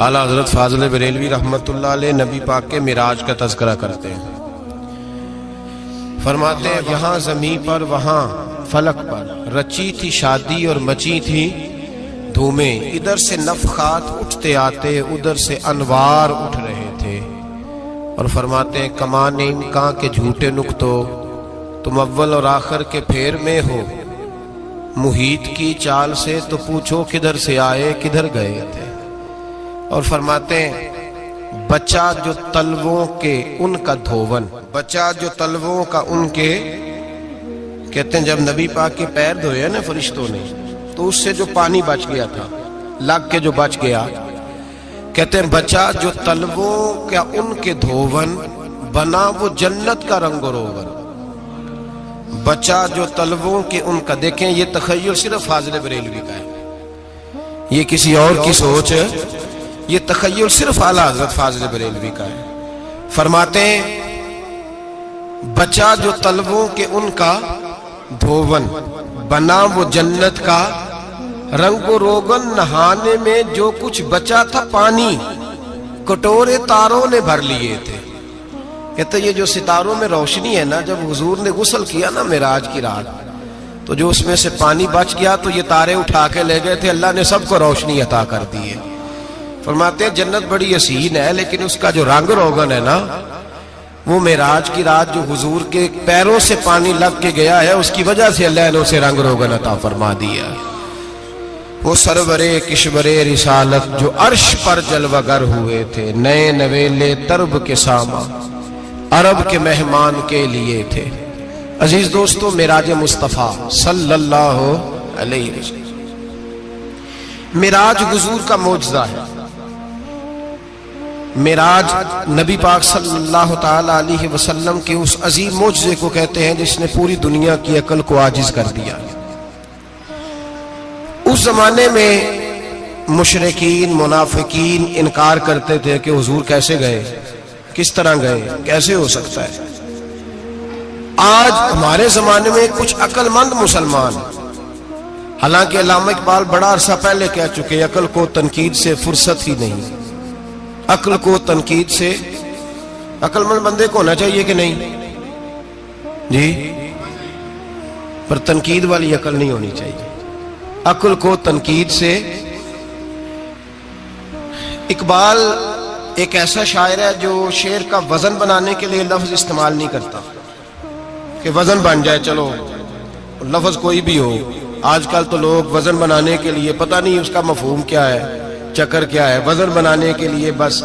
اعلیٰ حضرت فاضل بریلوی رحمۃ اللہ علیہ نبی پاک کے معراج کا تذکرہ کرتے ہیں. فرماتے ہیں یہاں زمین پر وہاں فلک پر رچی تھی شادی اور مچی تھی دھومیں، ادھر سے نفخات اٹھتے آتے ادھر سے انوار اٹھ رہے تھے. اور فرماتے ہیں کمان امکان کے جھوٹے نکتو، تم اول اور آخر کے پھیر میں ہو، محیط کی چال سے تو پوچھو کدھر سے آئے کدھر گئے تھے. اور فرماتے ہیں بچہ جو تلووں کے ان کا دھون، بچہ جو تلووں کا ان کے، کہتے ہیں جب نبی پاک کے پیر دھوئے نا فرشتوں نے تو اس سے جو پانی بچ گیا تھا لگ کے جو بچ گیا، کہتے ہیں بچہ جو تلووں کا ان کے دھون بنا وہ جنت کا رنگ و روغن. بچہ جو تلووں کے ان کا، دیکھیں یہ تخیل صرف فاضل بریلوی کا ہے، یہ کسی اور کی سوچ ہے، یہ تخیل صرف اعلیٰ حضرت فاضل بریلوی کا ہے. فرماتے ہیں بچہ جو تلووں کے ان کا دھون بنا وہ جنت کا رنگ و روغن، نہانے میں جو کچھ بچا تھا پانی کٹورے تاروں نے بھر لیے تھے. کہتے یہ جو ستاروں میں روشنی ہے نا، جب حضور نے غسل کیا نا معراج کی رات تو جو اس میں سے پانی بچ گیا تو یہ تارے اٹھا کے لے گئے تھے، اللہ نے سب کو روشنی عطا کر دی ہے. فرماتے ہیں جنت بڑی حسین ہے لیکن اس کا جو رنگ روغن ہے نا، وہ معراج کی رات جو حضور کے پیروں سے پانی لگ کے گیا ہے اس کی وجہ سے اللہ نے اسے رنگ روغن عطا فرما دیا. وہ سرورے کشورے رسالت جو عرش پر جلوہ گر ہوئے تھے، نئے نویلے ترب کے ساما عرب کے مہمان کے لیے تھے. عزیز دوستو، معراج مصطفیٰ صلی اللہ علیہ وسلم، معراج حضور کا معجزہ ہے. معراج نبی پاک صلی اللہ تعالی علیہ وسلم کے اس عظیم معجزے کو کہتے ہیں جس نے پوری دنیا کی عقل کو عاجز کر دیا. اس زمانے میں مشرکین منافقین انکار کرتے تھے کہ حضور کیسے گئے، کس طرح گئے، کیسے ہو سکتا ہے. آج ہمارے زمانے میں کچھ عقل مند مسلمان، حالانکہ علامہ اقبال بڑا عرصہ پہلے کہہ چکے عقل کو تنقید سے فرصت ہی نہیں. عقل کو تنقید سے، عقل مند بندے کو ہونا چاہیے کہ نہیں جی، پر تنقید والی عقل نہیں ہونی چاہیے. عقل کو تنقید سے. اقبال ایک ایسا شاعر ہے جو شعر کا وزن بنانے کے لیے لفظ استعمال نہیں کرتا کہ وزن بن جائے، چلو لفظ کوئی بھی ہو. آج کل تو لوگ وزن بنانے کے لیے پتہ نہیں اس کا مفہوم کیا ہے، چکر کیا ہے، وزن بنانے کے لیے بس.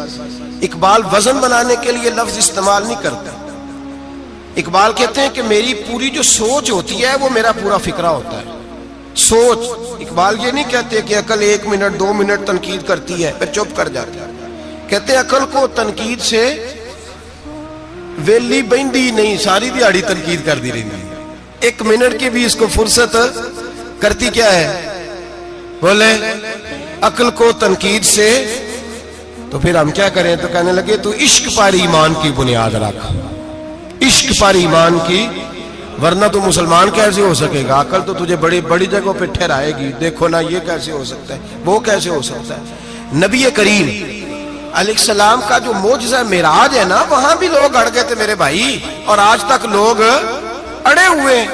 اقبال وزن بنانے کے لیے لفظ استعمال نہیں کرتا. اقبال کہتے ہیں کہ میری پوری جو سوچ ہوتی ہے وہ میرا پورا فکرہ ہوتا ہے. سوچ. اقبال یہ نہیں کہتے کہ عقل 1 منٹ 2 منٹ تنقید کرتی ہے پھر چپ کر جاتی ہے. کہتے ہیں عقل کو تنقید سے ویلی بہندی نہیں، ساری دیہڑی تنقید کر دی رہی، 1 منٹ کی بھی اس کو فرصت کرتی کیا ہے، بولے عقل کو تنقید سے. تو پھر ہم کیا کریں، تو کہنے لگے تو عشق پر ایمان کی بنیاد رکھ، عشق پر ایمان کی، ورنہ تو مسلمان کیسے ہو سکے گا. عقل تو تجھے بڑی بڑی جگہوں پہ ٹھہرائے گی، دیکھو نا یہ کیسے ہو سکتا ہے، وہ کیسے ہو سکتا ہے. نبی کریم علیہ السلام کا جو معجزہ معراج ہے نا، وہاں بھی لوگ اڑ گئے تھے میرے بھائی، اور آج تک لوگ اڑے ہوئے.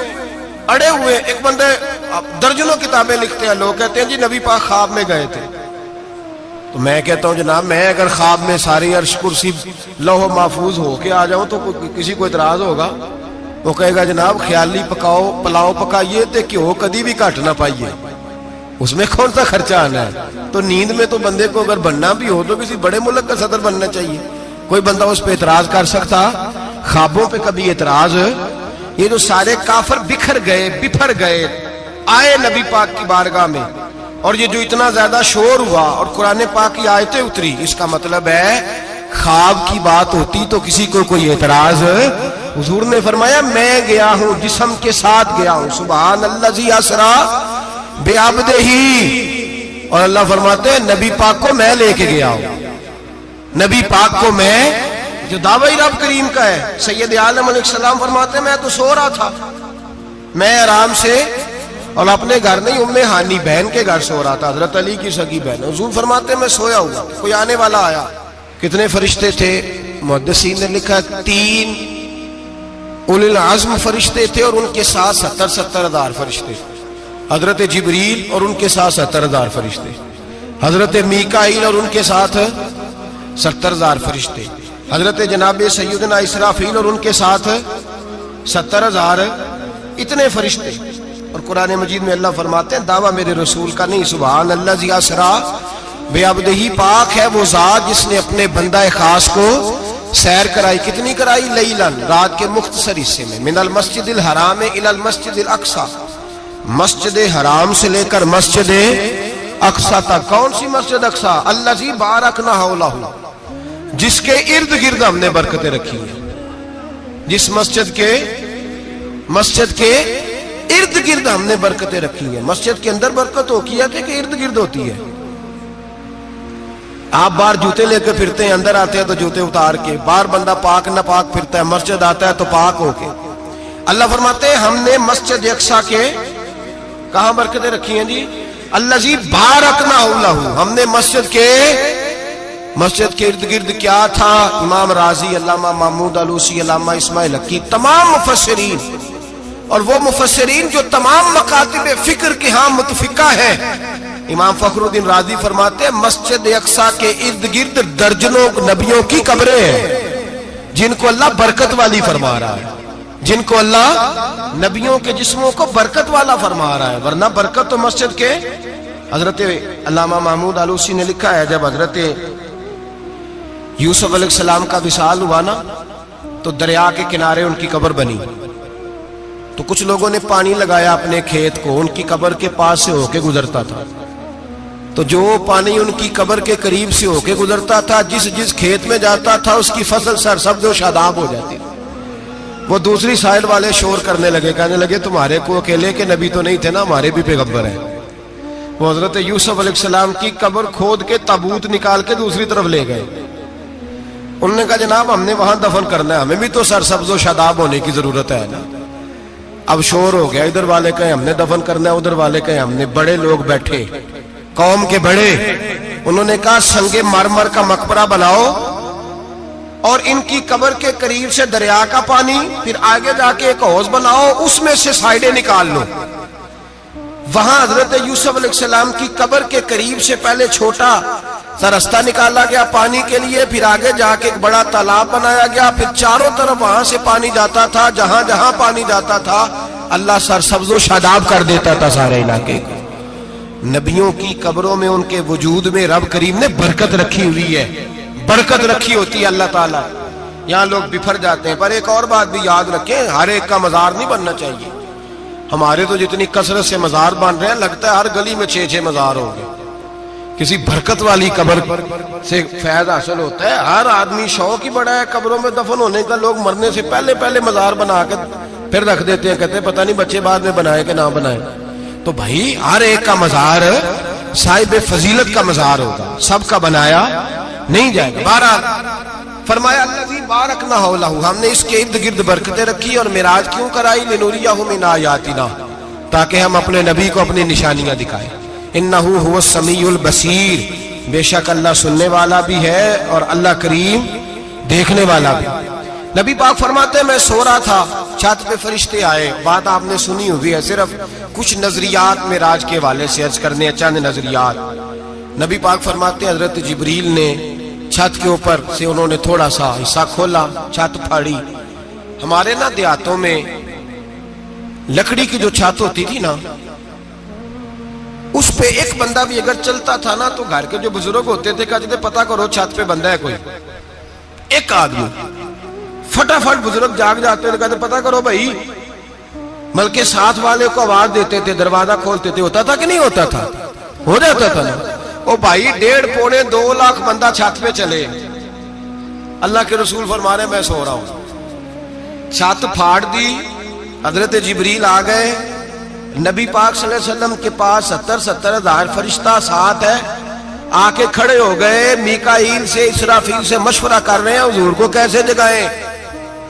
ایک بندے درجنوں کتابیں لکھتے ہیں، لوگ کہتے ہیں جی نبی پاک خواب میں گئے تھے. تو میں کہتا ہوں جناب، میں اگر خواب میں ساری عرش کرسی لوح محفوظ ہو کے آ جاؤں تو کسی کو اعتراض ہوگا؟ وہ کہے گا جناب خیالی پلاؤ پکائیے تے کیوں کدی بھی گھٹ نہ پائیے، اس میں کون سا خرچہ آنا ہے. تو نیند میں تو بندے کو اگر بننا بھی ہو تو کسی بڑے ملک کا صدر بننا چاہیے. کوئی بندہ اس پہ اعتراض کر سکتا؟ خوابوں پہ کبھی اعتراض؟ یہ جو سارے کافر بکھر گئے آئے نبی پاک کی بارگاہ میں، اور یہ جو اتنا زیادہ شور ہوا اور قرآن پاک کی آیتیں اتری، اس کا مطلب ہے خواب کی بات ہوتی تو کسی کو کوئی اعتراض. حضور نے فرمایا میں گیا ہوں، جسم کے ساتھ گیا ہوں، سبحان الذی اسری بعبدہ، اور اللہ فرماتے ہیں نبی پاک کو میں لے کے گیا ہوں. نبی پاک کو میں، جو دعوی رب کریم کا ہے. سید عالم علیہ السلام فرماتے ہیں میں تو سو رہا تھا، میں آرام سے اور اپنے گھر نہیں ام ہانی بہن کے گھر سو رہا تھا، حضرت علی کی سگی بہن. حضور فرماتے میں سویا ہوا، کوئی آنے والا آیا. کتنے فرشتے تھے؟ محدثین نے لکھا 3 اولی العزم فرشتے تھے اور ان کے ساتھ 70 ہزار فرشتے. حضرت جبریل اور ان کے ساتھ 70 ہزار فرشتے، حضرت میکائیل اور ان کے ساتھ 70 ہزار فرشتے، حضرت جناب سیدنا اسرافیل اور ان کے ساتھ 70 ہزار. اتنے فرشتے. اور قرآن مجید میں اللہ فرماتے ہیں دعویٰ میرے رسول کا نہیں، سبحان اللہ ذی اسرا بعبدہ، پاک ہے وہ ذات جس نے اپنے بندہ خاص کو سیر کرائی. کتنی کرائی؟ لیلن، رات کے مختصر حصے میں. من المسجد الحرام الی المسجد الاقصی، مسجد حرام سے لے کر مسجد اقصی تک. کون سی مسجد اقصی؟ الذی بارکنا حولہ، جس کے ارد گرد ہم نے برکتیں رکھی ہیں. جس مسجد کے ارد گرد ہم نے برکتیں رکھی ہیں. مسجد کے اندر برکت ہوتی ہے کہ ارد گرد ہوتی ہے؟ آپ باہر جوتے لے کے پھرتے ہیں، اندر آتے ہیں تو جوتے اتار کے. باہر بندہ پاک نہ پاک پھرتا ہے، مسجد آتا ہے تو پاک ہو کے. اللہ فرماتے ہیں ہم نے مسجد اقصی کے کہاں برکتیں رکھی ہیں جی؟ الذی بارکنا حولہ، ہم نے مسجد کے ارد گرد کیا تھا؟ امام رازی، علامہ محمود آلوسی، علامہ اسماعیل حقی، تمام مفسرین، اور وہ مفسرین جو تمام مکاتب فکر کے ہاں متفقہ ہیں. امام فخر الدین رازی فرماتے ہیں مسجد اقصی کے ارد گرد درجنوں نبیوں کی قبریں ہیں جن کو اللہ برکت والی فرما رہا ہے، جن کو اللہ نبیوں کے جسموں کو برکت والا فرما رہا ہے. ورنہ برکت تو مسجد کے. حضرت علامہ محمود آلوسی نے لکھا ہے جب حضرت یوسف علیہ السلام کا وصال ہوا نا تو دریا کے کنارے ان کی قبر بنی. تو کچھ لوگوں نے پانی لگایا اپنے کھیت کو، ان کی قبر کے پاس سے ہو کے گزرتا تھا. تو جو پانی ان کی قبر کے قریب سے ہو کے گزرتا تھا، جس کھیت میں جاتا تھا اس کی فصل سرسبز و شاداب ہو جاتی. وہ دوسری سائڈ والے شور کرنے لگے، کہنے لگے تمہارے کو اکیلے کے نبی تو نہیں تھے نا، ہمارے بھی پیغمبر ہیں. وہ حضرت یوسف علیہ السلام کی قبر کھود کے تابوت نکال کے دوسری طرف لے گئے. انہوں نے کہا جناب ہم نے وہاں دفن کرنا ہے، ہمیں بھی تو سرسبز و شاداب ہونے کی ضرورت ہے نا. اب شور ہو گیا، ادھر والے کہیں ہم نے دفن کرنا ہے، ادھر والے کہیں ہم نے. بڑے لوگ بیٹھے، قوم کے بڑے، انہوں نے کہا سنگ مرمر کا مقبرہ بناؤ اور ان کی قبر کے قریب سے دریا کا پانی، پھر آگے جا کے ایک حوض بناؤ، اس میں سے سائیڈیں نکال لو. وہاں حضرت یوسف علیہ السلام کی قبر کے قریب سے پہلے چھوٹا سا رستہ نکالا گیا پانی کے لیے، پھر آگے جا کے ایک بڑا تالاب بنایا گیا، پھر چاروں طرف وہاں سے پانی جاتا تھا. جہاں جہاں پانی جاتا تھا اللہ سرسبز و شاداب کر دیتا تھا سارے علاقے کو. نبیوں کی قبروں میں ان کے وجود میں رب کریم نے برکت رکھی ہوئی ہے، برکت رکھی ہوتی ہے اللہ تعالیٰ. یہاں لوگ بفر جاتے ہیں. پر ایک اور بات بھی یاد رکھیں، ہر ایک کا مزار نہیں بننا چاہیے. ہمارے تو جتنی کثرت سے مزار بن رہے ہیں لگتا ہے ہر گلی میں 6 مزار ہوں گے. کسی برکت والی قبر سے فیض حاصل ہوتا ہے. ہر آدمی شوق ہی بڑا ہے قبروں میں دفن ہونے کا. لوگ مرنے سے پہلے مزار بنا کے پھر رکھ دیتے ہیں، کہتے ہیں پتہ نہیں بچے بعد میں بنائے کہ نہ بنائے. تو بھائی ہر ایک کا مزار صاحب فضیلت کا مزار ہوگا، سب کا بنایا نہیں جائے گا. بہرحال فرمایا الذی بارکنا حولہ، ہم نے اس کے ارد گرد برکتیں رکھی. اور معراج کیوں کرائی؟ لنوریہ من آیاتنا، تاکہ ہم اپنے نبی کو اپنی نشانیاں دکھائیں. انہ هو السمیع البصیر، بے شک اللہ سننے والا بھی ہے اور اللہ کریم دیکھنے والا بھی. نبی پاک فرماتے ہیں میں سو رہا تھا، چھت پہ فرشتے آئے. بات آپ نے سنی ہوئی ہے، صرف کچھ نظریات معراج کے حوالے سے عرض کرنے ہیں، چند نظریات. نبی پاک فرماتے ہیں حضرت جبریل نے چھت کے اوپر سے انہوں نے تھوڑا سا حصہ کھولا، چھت پھاڑی. ہمارے نا دیہاتوں میں لکڑی کی جو چھت ہوتی تھی نا، اس پہ ایک بندہ بھی اگر چلتا تھا نا تو گھر کے جو بزرگ ہوتے تھے کہتے تھے پتہ کرو چھت پہ بندہ ہے کوئی. ایک آدمی فٹافٹ بزرگ جاگ جاتے تھے، کہتے پتہ کرو بھائی. بلکہ ساتھ والے کو آواز دیتے تھے، دروازہ کھولتے تھے. ہوتا تھا کہ نہیں ہوتا تھا؟ ہو جاتا تھا نا. او بھائی 1.5-2 لاکھ بندہ چھت پہ چلے. اللہ کے رسول فرما رہے میں سو رہا ہوں. چھت پھاڑ دی، حضرت جبریل آ گئے. نبی پاک صلی اللہ علیہ وسلم کے پاس 70 ہزار فرشتہ ساتھ ہے، آ کے کھڑے ہو گئے. میکائیل سے اسرافیل سے مشورہ کر رہے ہیں حضور کو کیسے جگائیں.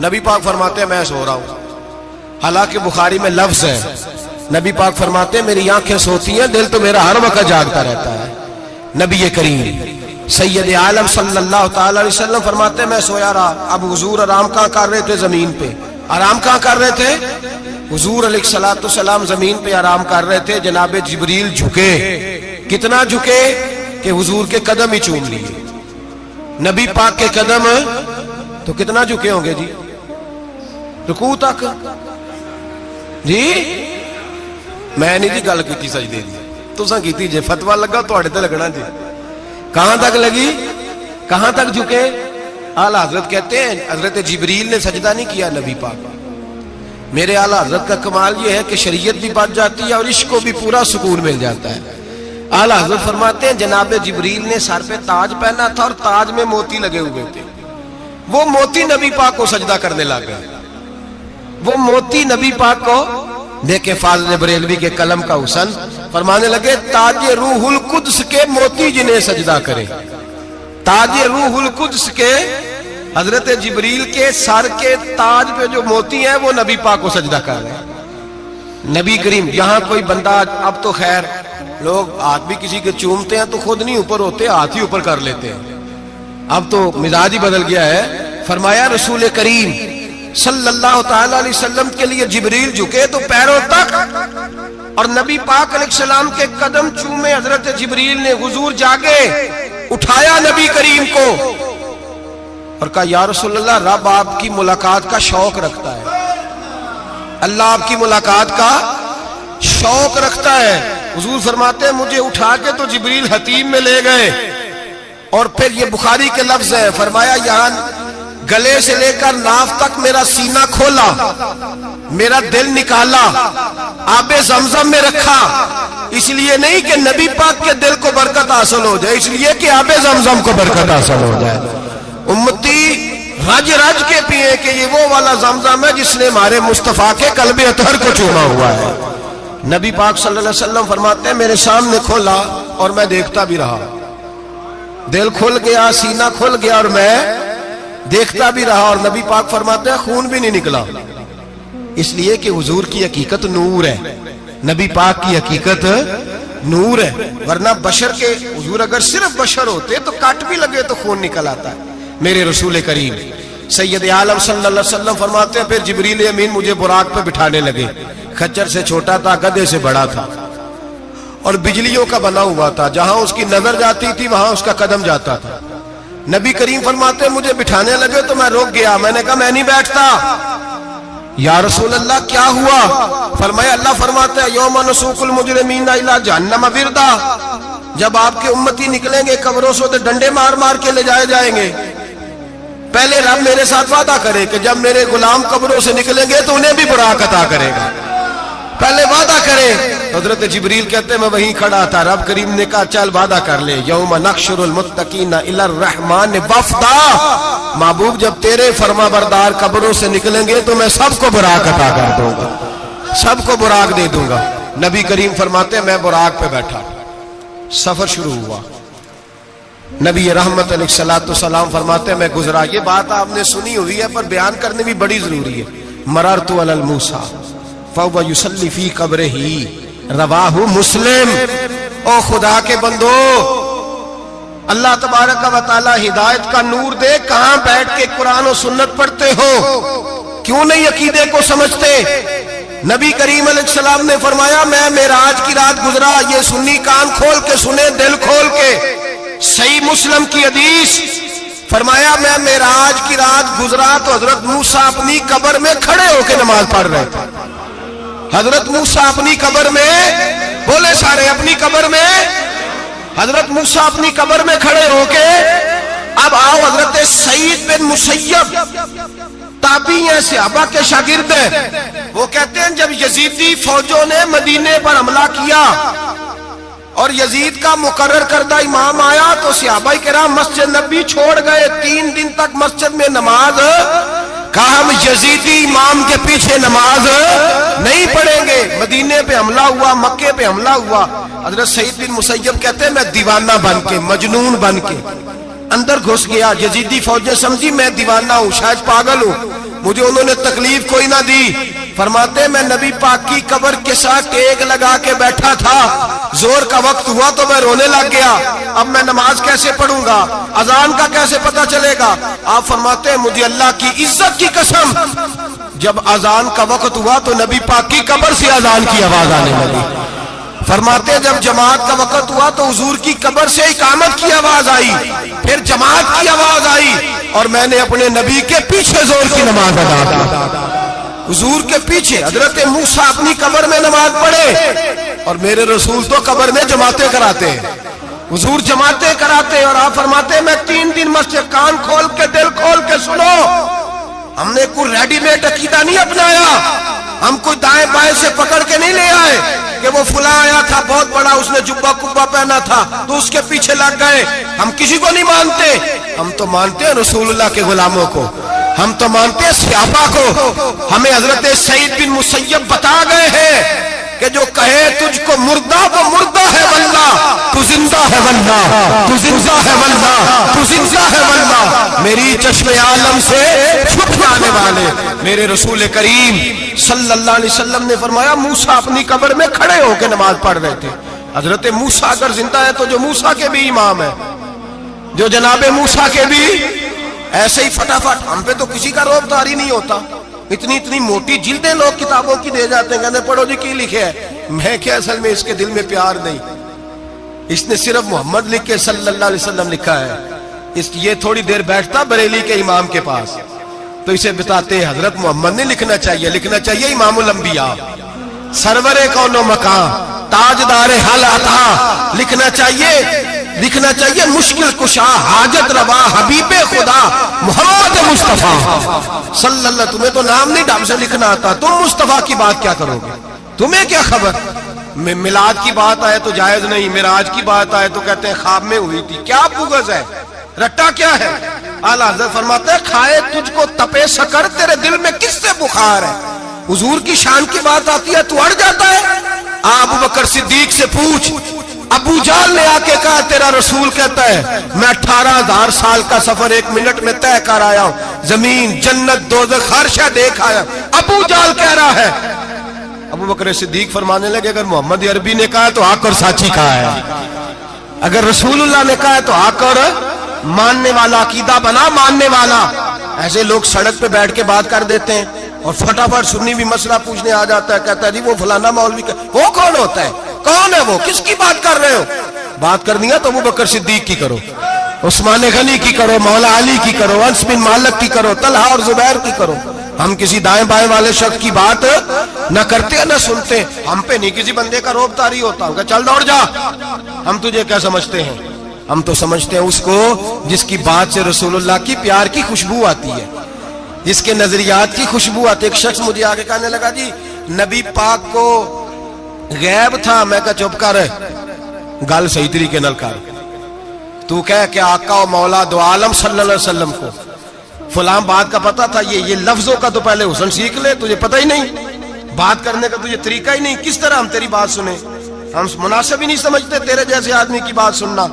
نبی پاک فرماتے ہیں میں سو رہا ہوں. حالانکہ بخاری میں لفظ ہے نبی پاک فرماتے ہیں میری آنکھیں سوتی ہیں، دل تو میرا ہر وقت جاگتا رہتا ہے۔ نبی کریم سید عالم صلی اللہ تعالی علیہ وسلم فرماتے ہیں میں سویا رہا، اب حضور آرام کہاں کر رہے تھے؟ زمین پہ۔ آرام کہاں کر رہے تھے؟ حضور علیہ الصلوۃ والسلام زمین پہ آرام کر رہے تھے، جناب جبریل جھکے، کتنا جھکے کہ حضور کے قدم ہی چوم لیے۔ نبی پاک کے قدم تو کتنا جھکے ہوں گے جی؟ رکوع تک جی؟ میں نہیں جی گل کی سجدے دی، تساں کیتی جے، فتویٰ لگا تواڈے تے لگنا جی۔ کہاں تک لگی؟ کہاں تک جھکے؟ اعلیٰ حضرت کہتے ہیں حضرت جبریل نے سجدہ نہیں کیا نبی پاک۔ میرے اعلیٰ حضرت کا کمال یہ ہے کہ شریعت بھی بچ جاتی ہے اور عشق کو بھی پورا سکون مل جاتا ہے۔ اعلیٰ حضرت فرماتے ہیں جناب جبریل نے سر پہ تاج پہنا تھا اور تاج میں موتی لگے ہوئے تھے، وہ موتی نبی پاک کو سجدہ کرنے لگا، وہ موتی نبی پاک کو دیکھیں۔ فاضل بریلوی کے قلم کا حسن فرمانے لگے تاج روح القدس کے موتی جنہیں سجدہ کرے، تاج روح القدس کے حضرت جبریل کے سر کے تاج پہ جو موتی ہیں وہ نبی پاک کو سجدہ کر رہے ہیں۔ نبی کریم یہاں کوئی بندہ، اب تو خیر لوگ ہاتھ بھی کسی کے چومتے ہیں تو خود نہیں اوپر ہوتے، ہاتھ ہی اوپر کر لیتے ہیں، اب تو مزاج ہی بدل گیا ہے۔ فرمایا رسول کریم صلی اللہ تعالی علیہ وسلم کے لیے جبریل جھکے تو پیروں تک، اور نبی پاک علیہ السلام کے قدم چومے حضرت جبریل نے۔ حضور جاگے، اٹھایا نبی کریم کو اور کہا یا رسول اللہ، رب آپ کی ملاقات کا شوق رکھتا ہے، اللہ آپ کی ملاقات کا شوق رکھتا ہے۔ حضور فرماتے ہیں مجھے اٹھا کے تو جبریل حتیم میں لے گئے، اور پھر یہ بخاری کے لفظ ہے، فرمایا یہاں گلے سے لے کر ناف تک میرا سینہ کھولا، میرا دل نکالا، آب زمزم میں رکھا، اس لیے نہیں کہ نبی پاک کے دل کو برکت حاصل ہو جائے، اس لیے کہ آب زمزم کو برکت حاصل ہو جائے۔ امتی رج رج کے پیئے کہ یہ وہ والا زمزم ہے جس نے ہمارے مصطفیٰ کے قلب اطہر کو چوما ہوا ہے۔ نبی پاک صلی اللہ علیہ وسلم فرماتے ہیں میرے سامنے کھولا اور میں دیکھتا بھی رہا، دل کھل گیا، سینہ کھل گیا اور میں دیکھتا بھی رہا، اور نبی پاک فرماتے ہیں خون بھی نہیں نکلا، اس لیے کہ حضور کی حقیقت نور ہے، نبی پاک کی حقیقت نور ہے، ورنہ بشر کے حضور اگر صرف بشر ہوتے تو کٹ بھی لگے تو خون نکل آتا ہے۔ میرے رسول کریم سید عالم صلی اللہ علیہ وسلم فرماتے ہیں پھر جبریل امین مجھے براق پہ بٹھانے لگے، خچر سے چھوٹا تھا، گدھے سے بڑا تھا، اور بجلیوں کا بنا ہوا تھا، جہاں اس کی نظر جاتی تھی وہاں اس کا قدم جاتا تھا۔ نبی کریم فرماتے ہیں مجھے بٹھانے لگے تو میں رک گیا، میں نے کہا میں نہیں بیٹھتا۔ یا رسول اللہ کیا ہوا؟ فرمایا اللہ فرماتے ہیں یوم نسوق المجرمین الی جہنم وردا، جب آپ کے امتی نکلیں گے قبروں سے تو ڈنڈے مار مار کے لے جائے جائیں گے۔ پہلے رب میرے ساتھ وعدہ کرے کہ جب میرے غلام قبروں سے نکلیں گے تو انہیں بھی براق عطا کرے گا، پہلے وعدہ کرے۔ حضرت جبریل کہتے ہیں میں وہیں کھڑا تھا، رب کریم نے کہا چل وعدہ کر لے، یوم نحشر المتقین الی الرحمن وفدا، محبوب جب تیرے فرما بردار قبروں سے نکلیں گے تو میں سب کو براق عطا کر دوں گا، سب کو براق دے دوں گا۔ نبی کریم فرماتے ہیں میں براق پہ بیٹھا، سفر شروع ہوا، نبی رحمت علیہ الصلوۃ والسلام فرماتے ہیں میں گزرا۔ یہ بات آپ نے سنی ہوئی ہے پر بیان کرنے بھی بڑی ضروری ہے۔ مررت علی الموسیٰ فہو یصلی فی قبرہ، رواہ مسلم۔ او خدا کے بندو، اللہ تبارک و تعالی ہدایت کا نور دے، کہاں بیٹھ کے قرآن و سنت پڑھتے ہو؟ کیوں نہیں عقیدے کو سمجھتے؟ نبی کریم علیہ السلام نے فرمایا میں معراج کی رات گزرا، یہ سنی کان کھول کے سنے، دل کھول کے، صحیح مسلم کی حدیث، فرمایا میں معراج کی رات گزرا تو حضرت موسیٰ اپنی قبر میں کھڑے ہو کے نماز پڑھ رہے تھے۔ حضرت موسیٰ اپنی قبر میں، بولے سارے اپنی قبر میں، حضرت موسیٰ اپنی قبر میں کھڑے ہو کے، اب آؤ حضرت سعید بن مسیب تابعی ہیں، صحابہ کے شاگرد ہیں، وہ کہتے ہیں جب یزیدی فوجوں نے مدینے پر حملہ کیا اور یزید کا مقرر کردہ امام آیا تو صحابہ کرام مسجد نبی چھوڑ گئے، 3 دن تک مسجد میں نماز، کہا ہم یزیدی امام کے پیچھے نماز نہیں پڑھیں گے۔ مدینے پہ حملہ ہوا، مکے پہ حملہ ہوا، حضرت سعید بن مسیب کہتے ہیں میں دیوانہ بن کے، مجنون بن کے اندر گھس گیا۔ یزیدی فوجیں سمجھی میں دیوانہ ہوں، شاید پاگل ہوں، مجھے انہوں نے تکلیف کوئی نہ دی، فرماتے میں نبی پاک کی قبر کے ساتھ ٹیک لگا کے بیٹھا تھا، زور کا وقت ہوا تو میں رونے لگ گیا، اب میں نماز کیسے پڑھوں گا، اذان کا کیسے پتہ چلے گا؟ آپ فرماتے ہیں مجھے اللہ کی عزت کی قسم، جب اذان کا وقت ہوا تو نبی پاک کی قبر سے اذان کی آواز آنے لگی۔ فرماتے جب جماعت کا وقت ہوا تو حضور کی قبر سے اقامت کی آواز آئی، پھر جماعت کی آواز آئی، اور میں نے اپنے نبی کے پیچھے زور کی نماز ادا کی۔ حضور کے پیچھے حضرت موسیٰ اپنی قبر میں نماز پڑھے، اور میرے رسول تو قبر میں جماعتیں کراتے ہیں، حضور جماعتیں کراتے ہیں، اور آپ فرماتے ہیں میں 3 دن مسجد، کان کھول کے دل کھول کے سنو، ہم نے کوئی ریڈی میڈ عقیدہ نہیں اپنایا، ہم کوئی دائیں بائیں سے پکڑ کے نہیں لے آئے کہ وہ فلاں آیا تھا بہت بڑا، اس نے جبہ کبہ پہنا تھا تو اس کے پیچھے لگ گئے۔ ہم کسی کو نہیں مانتے، ہم تو مانتے ہیں رسول اللہ کے غلاموں کو، ہم تو مانتے ہیں صحابہ کو۔ ہمیں حضرت سعید بن مسیب بتا گئے ہیں کہ جو کہے تجھ کو مردہ وہ مردہ ہے واللہ، تو زندہ ہے واللہ، تو زندہ ہے واللہ، تو زندہ ہے واللہ، میری چشم عالم سے چھپ جانے والے میرے رسول کریم صلی اللہ علیہ وسلم نے فرمایا موسیٰ اپنی قبر میں کھڑے ہو کے نماز پڑھ رہے تھے۔ حضرت موسیٰ اگر زندہ ہے تو جو موسیٰ کے بھی امام ہے، جو جناب موسیٰ کے بھی ایسے ہی فٹافٹ، ہم پہ تو کسی کا روب طاری نہیں ہوتا، اتنی موٹی جلدیں لوگ کتابوں کی دے جاتے ہیں، کہتے ہیں پڑھو جی کی لکھے ہے، میں کیا اصل میں اس کے دل میں پیار نہیں، اس نے صرف محمد لکھ کے صلی اللہ علیہ وسلم لکھا ہے، یہ تھوڑی دیر بیٹھتا بریلی کے امام کے پاس تو اسے بتاتے ہیں حضرت محمد نے لکھنا چاہیے، لکھنا چاہیے امام الانبیاء، سرور کون و مکان، تاجدار حل عطا، لکھنا چاہیے مشکل کشا، حاجت روا، حبیب خدا محمد مصطفیٰ صلی اللہ۔ تمہیں تو نام نہیں ڈھنگ سے لکھنا آتا، تم مصطفیٰ کی بات کیا کرو گے؟ تمہیں کیا خبر؟ میلاد کی بات آئے تو جائز نہیں، معراج کی بات آئے تو کہتے ہیں خواب میں ہوئی تھی، کیا بغض ہے، رٹا کیا ہے؟ اعلیٰ حضرت فرماتے ہیں کھائے تجھ کو تپے سکر، تیرے دل میں کس سے بخار ہے؟ حضور کی شان کی بات آتی ہے تو اڑ جاتا ہے۔ ابو بکر صدیق سے پوچھ، ابو جہل نے آ کے کہا تیرا رسول کہتا ہے میں 18,000 سال کا سفر 1 منٹ میں طے کر آیا ہوں، زمین جنت دوزخ ہر شے دیکھ آیا۔ ابو جہل کہہ رہا ہے، ابو بکر صدیق فرمانے لگے اگر محمد عربی نے کہا تو حق اور سچی کہا ہے، اگر رسول اللہ نے کہا تو حق اور ماننے والا، عقیدہ بنا ماننے والا۔ ایسے لوگ سڑک پہ بیٹھ کے بات کر دیتے ہیں اور فٹافٹ سنی بھی مسئلہ پوچھنے آ جاتا ہے، کہتا ہے جی وہ فلانا مولوی وہ کون ہوتا ہے، کون ہے وہ، کس کی بات کر رہے ہو؟ بات کرنی ہے تو ابو بکر صدیق کی کرو، عثمان غنی کی کرو، مولا علی کی کرو، انس بن مالک کی کرو، طلحہ اور زبیر کی کرو۔ ہم کسی دائیں بائیں والے شخص کی بات نہ کرتے نہ سنتے، ہم پہ نہیں کسی بندے کا روب طاری ہوتا، کہ چل دوڑ جا، ہم تجھے کیا سمجھتے ہیں؟ ہم تو سمجھتے ہیں اس کو جس کی بات سے رسول اللہ کی پیار کی خوشبو آتی ہے، جس کے نظریات کی خوشبو آتی ہے۔ ایک شخص مجھے آگے کہنے لگا جی نبی پاک کو غیب تھا، میں کہا چپ کر، گل صحیح طریقے نال کر، تو کہہ کہ آقا و مولا دو عالم صلی اللہ علیہ وسلم کو فلاں بات کا پتہ تھا، یہ لفظوں کا تو پہلے حسن سیکھ لے، تجھے پتہ ہی نہیں، بات کرنے کا تجھے طریقہ ہی نہیں، کس طرح ہم تیری بات سنیں؟ ہم مناسب ہی نہیں سمجھتے تیرے جیسے آدمی کی بات سننا۔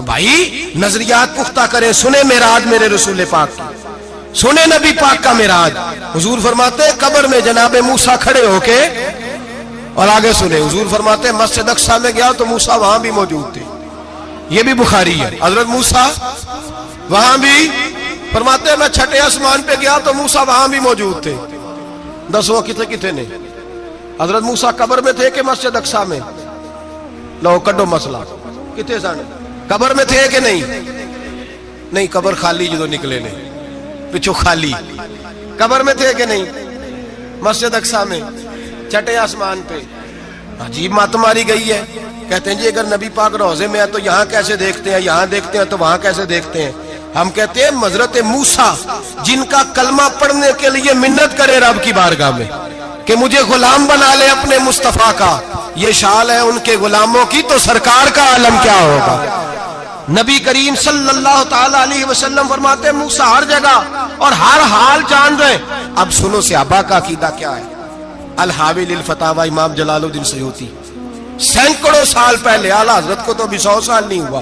بھائی نظریات پختہ کریں، سنیں معراج میرے رسول پاک کی، سنیں نبی پاک کا معراج۔ حضور فرماتے ہیں قبر میں جناب موسیٰ کھڑے ہو کے، اور آگے سنیں حضور فرماتے ہیں مسجد اقصیٰ میں گیا تو موسیٰ وہاں بھی موجود تھے، یہ بھی بخاری ہے، حضرت موسیٰ وہاں بھی، فرماتے ہیں میں 6 آسمان پہ گیا تو موسیٰ وہاں بھی موجود تھے۔ 10 کتنے نے؟ حضرت موسیٰ قبر میں تھے کہ مسجد اقصیٰ میں؟ لو کڈو مسئلہ، کتنے سن؟ قبر میں تھے کہ نہیں؟ قبر خالی جدو نکلے نے پچھو خالی، قبر میں تھے کہ نہیں؟ مسجد اقصیٰ میں 6 آسمان پہ۔ عجیب مات ماری گئی ہے، کہتے ہیں جی اگر نبی پاک روضے میں ہے تو یہاں کیسے دیکھتے ہیں، یہاں دیکھتے ہیں تو وہاں کیسے دیکھتے ہیں؟ ہم کہتے ہیں حضرت موسیٰ جن کا کلمہ پڑھنے کے لیے منت کرے رب کی بارگاہ میں کہ مجھے غلام بنا لے اپنے مصطفیٰ کا، یہ شان ہے ان کے غلاموں کی، تو سرکار کا عالم کیا ہوگا؟ نبی کریم صلی اللہ تعالی علیہ وسلم فرماتے ہیں موسیٰ ہر جگہ اور ہر حال جان رہے۔ اب سنو صحابہ کا عقیدہ کیا ہے۔ الحاوی للفتاوی امام جلال الدین سیوطی، سینکڑوں سال پہلے، اعلیٰ حضرت کو تو ابھی 100 سال نہیں ہوا،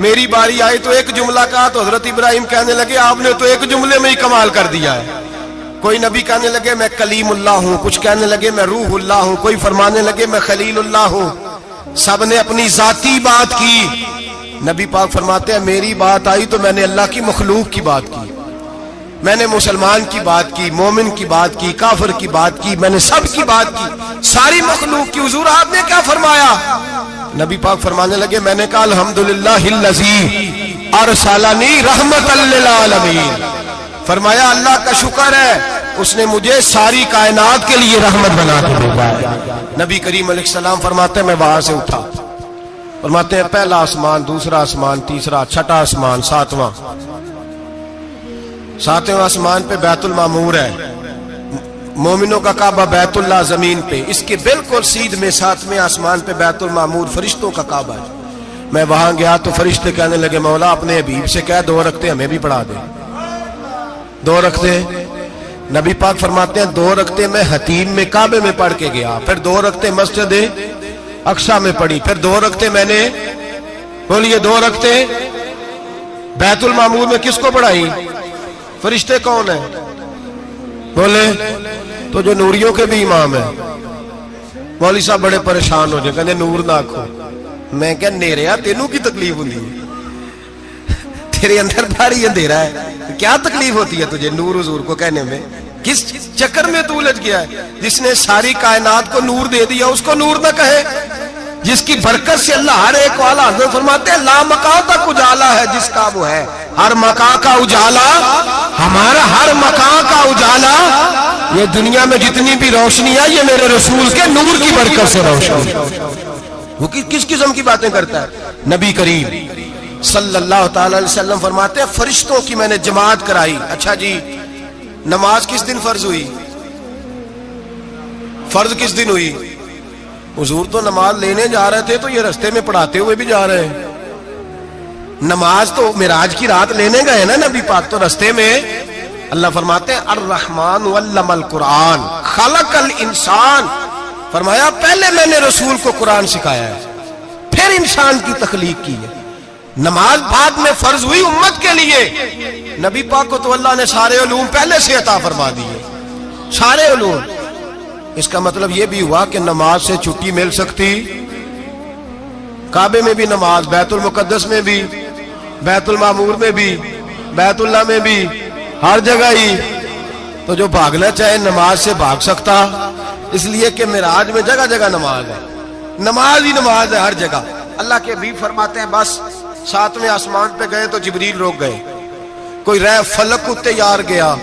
میری باری آئی تو ایک جملہ کہا تو حضرت ابراہیم کہنے لگے آپ نے تو ایک جملے میں ہی کمال کر دیا ہے. کوئی نبی کہنے لگے میں کلیم اللہ ہوں، کچھ کہنے لگے میں روح اللہ ہوں، کوئی فرمانے لگے میں خلیل اللہ ہوں. سب نے اپنی ذاتی بات کی. نبی پاک فرماتے ہیں میری بات آئی تو میں نے اللہ کی مخلوق کی بات کی. میں نے مسلمان کی بات کی، مومن کی بات کی، کافر کی بات کی، میں نے سب کی بات کی، ساری مخلوق کی. حضور آپ نے کیا فرمایا؟ نبی پاک فرمانے لگے میں نے کہا الحمدللہ الذی ارسلنی رحمۃ للعالمین. فرمایا اللہ کا شکر ہے اس نے مجھے ساری کائنات کے لیے رحمت بنا کے بھیجا ہے. نبی کریم علیہ السلام فرماتے ہیں میں وہاں سے اٹھا. فرماتے ہیں پہلا آسمان، دوسرا آسمان، تیسرا، چھٹا آسمان، ساتواں آسمان پہ بیت المعمور ہے، مومنوں کا کعبہ بیت اللہ زمین پہ، اس کے بالکل سیدھ میں ساتویں آسمان پہ بیت المعمور فرشتوں کا کعبہ ہے. میں وہاں گیا تو فرشتے کہنے لگے مولا اپنے حبیب سے کہہ 2 رکعتیں ہمیں بھی پڑھا دے. 2 رکعتیں. نبی پاک فرماتے ہیں 2 رکعتیں میں حتیم میں کعبے میں پڑھ کے گیا، پھر 2 رکعتیں مسجد اقصی میں پڑھی، پھر 2 رکعتیں میں نے بولیے 2 رکعتیں بیت المعمور میں کس کو پڑھائی؟ فرشتے کون ہیں بولے؟ تو جو نوریوں کے بھی امام ہیں. مولوی صاحب بڑے پریشان ہو جائے، کہنے نور نہ آکھو. میں کہ نیریا تینوں کی تکلیف ہوتی ہے، تیرے اندر بھاری اندھیرا ہے، کیا تکلیف ہوتی ہے تجھے نور حضور کو کہنے میں؟ کس چکر میں تو الجھ گیا ہے؟ جس نے ساری کائنات کو نور دے دیا اس کو نور نہ کہے؟ جس کی برکت سے اللہ ہر ایک والا، حضرت فرماتے ہیں لا مکان تک اجالا ہے جس کا وہ ہے، ہر مکان کا اجالا ہمارا، ہر مکان کا اجالا. یہ دنیا میں جتنی بھی روشنی ہے یہ میرے رسول کے نور کی برکت سے روشنی. وہ کس قسم کی باتیں کرتا ہے؟ نبی کریم صلی اللہ تعالی علیہ وسلم فرماتے ہیں فرشتوں کی میں نے جماعت کرائی. اچھا جی نماز کس دن فرض ہوئی؟ فرض کس دن ہوئی؟ حضور تو نماز لینے جا رہے تھے تو یہ رستے میں پڑھاتے ہوئے بھی جا رہے ہیں. نماز تو معراج کی رات لینے گئے نا نبی پاک، تو رستے میں اللہ فرماتے ہیں الرحمن علم القرآن خلق الانسان. فرمایا پہلے میں نے رسول کو قرآن سکھایا ہے، پھر انسان کی تخلیق کی ہے. نماز بعد میں فرض ہوئی امت کے لیے. نبی پاک کو تو اللہ نے سارے علوم پہلے سے عطا فرما دیے، سارے علوم. اس کا مطلب یہ بھی ہوا کہ نماز سے چھٹی مل سکتی؟ کعبے میں بھی نماز، بیت المقدس میں بھی، بیت المعمور میں بھی، بیت اللہ میں بھی، ہر جگہ ہی. تو جو بھاگنا چاہے نماز سے بھاگ سکتا، اس لیے کہ معراج میں جگہ جگہ نماز ہے، نماز ہی نماز ہے ہر جگہ. اللہ کے حبیب فرماتے ہیں بس 7ویں آسمان پہ گئے تو جبریل روک گئے. کوئی رہ فلک اتے یار گیا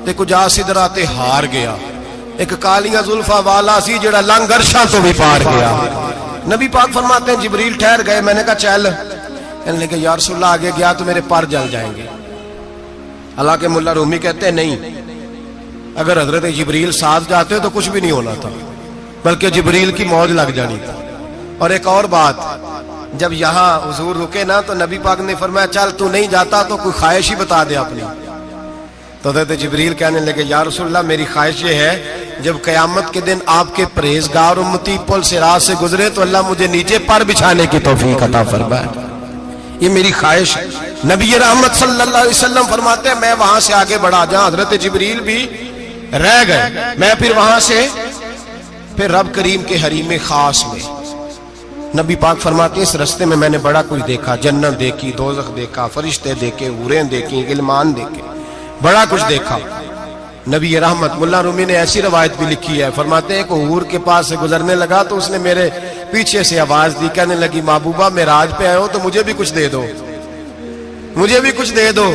تے کچھ آ سدراتے ہار گیا. ایک کالیاں زلفا والا سی جڑا لنگ عرشاں تو بھی پار گیا. نبی پاک فرماتے ہیں جبریل ٹھہر گئے. میں نے کہا چل، کہنے لگے یا رسول اللہ آگے گیا تو میرے پر جل جائیں گے. حالانکہ ملا رومی کہتے ہیں نہیں، اگر حضرت جبریل ساتھ جاتے تو کچھ بھی نہیں ہونا تھا، بلکہ جبریل کی موج لگ جانی تھی. اور ایک اور بات، جب یہاں حضور رکے نا تو نبی پاک نے فرمایا چل تو نہیں جاتا تو کوئی خواہش ہی بتا دے اپنی. تو حضرت جبریل کہنے لگے یا رسول اللہ میری خواہش یہ ہے جب قیامت کے دن آپ کے پرہیزگار امتی پل صراط سے گزرے تو اللہ مجھے نیچے پر بچھانے کی توفیق عطا فرمائے، یہ میری خواہش ہے. نبی رحمت صلی اللہ علیہ وسلم فرماتے ہیں میں وہاں سے آگے بڑھا جہاں حضرت جبریل بھی رہ گئے، میں پھر وہاں سے پھر رب کریم کے حریم خاص میں. نبی پاک فرماتے ہیں اس رستے میں نے بڑا کچھ دیکھا، جنت دیکھی، دوزخ دیکھا، فرشتے دیکھے، حوریں دیکھی، غلمان دیکھے، بڑا کچھ دیکھا. نبی رحمت ملا رومی نے ایسی روایت بھی لکھی ہے، فرماتے ہیں ایک حور کے پاس سے گزرنے لگا تو اس نے میرے پیچھے سے آواز دی، کہنے لگی محبوبہ معراج پہ آئے ہو تو مجھے بھی کچھ دے دو، مجھے بھی کچھ دے دو.